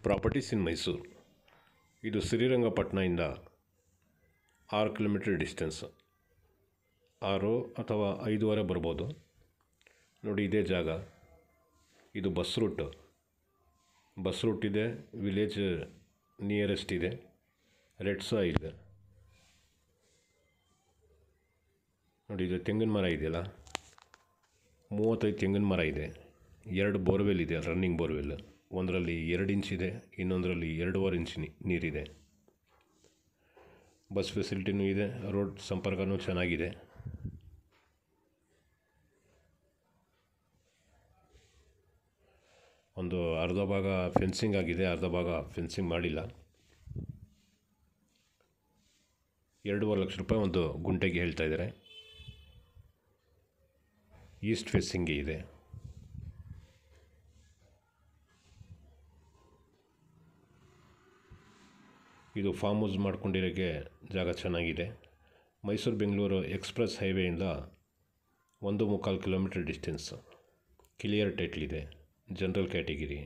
Properties ಇನ್ ಮೈಸೂರು. ಇದು ಶ್ರೀರಂಗಪಟ್ಟಣದಿಂದ 6 kilometre distance, 6 ಅಥವಾ 5.5 ಬರ್ಬೋದು. ನೋಡಿ, ಇದೇ ಜಾಗ. ಇದು ಬಸ್ ರೂಟ್ ಇದೆ, ವಿಲೇಜ್ ನಿಯರೆಸ್ಟ್ ಇದೆ, ರೆಡ್ ಸಾಯಿಲ್. ನೋಡಿ, ಇದು ತೆಂಗಿನ ಮರ ಇದೆಯಲ್ಲ, 35 ತೆಂಗಿನ ಮರ ಇದೆ. 2 ಬೋರ್ವೆಲ್ ಇದೆ, ರನ್ನಿಂಗ್ ಬೋರ್ವೆಲ್. ಒಂದರಲ್ಲಿ 2 ಇಂಚಿದೆ, ಇನ್ನೊಂದರಲ್ಲಿ 2.5 ಇಂಚ್ ನೀರಿದೆ. ಬಸ್ ಫೆಸಿಲಿಟಿನೂ ಇದೆ, ರೋಡ್ ಸಂಪರ್ಕನೂ ಚೆನ್ನಾಗಿದೆ. ಒಂದು ಅರ್ಧ ಭಾಗ ಫೆನ್ಸಿಂಗ್ ಆಗಿದೆ, ಅರ್ಧ ಭಾಗ ಫೆನ್ಸಿಂಗ್ ಮಾಡಿಲ್ಲ. 2.5 ಲಕ್ಷ ರೂಪಾಯಿ ಒಂದು ಗುಂಟೆಗೆ ಹೇಳ್ತಾ ಇದ್ದಾರೆ. ಈಸ್ಟ್ ಫೇಸಿಂಗೇ ಇದೆ. ಇದು ಫಾರ್ಮ್ ಹೌಸ್ ಮಾಡ್ಕೊಂಡಿರೋಕ್ಕೆ ಜಾಗ ಚೆನ್ನಾಗಿದೆ. ಮೈಸೂರು ಬೆಂಗಳೂರು ಎಕ್ಸ್ಪ್ರೆಸ್ ಹೈವೇಯಿಂದ 1.25 ಕಿಲೋಮೀಟರ್ ಡಿಸ್ಟೆನ್ಸ್. ಕ್ಲಿಯರ್ ಟೈಟ್ಲ್ ಇದೆ, ಜನರಲ್ ಕ್ಯಾಟಗಿರಿ.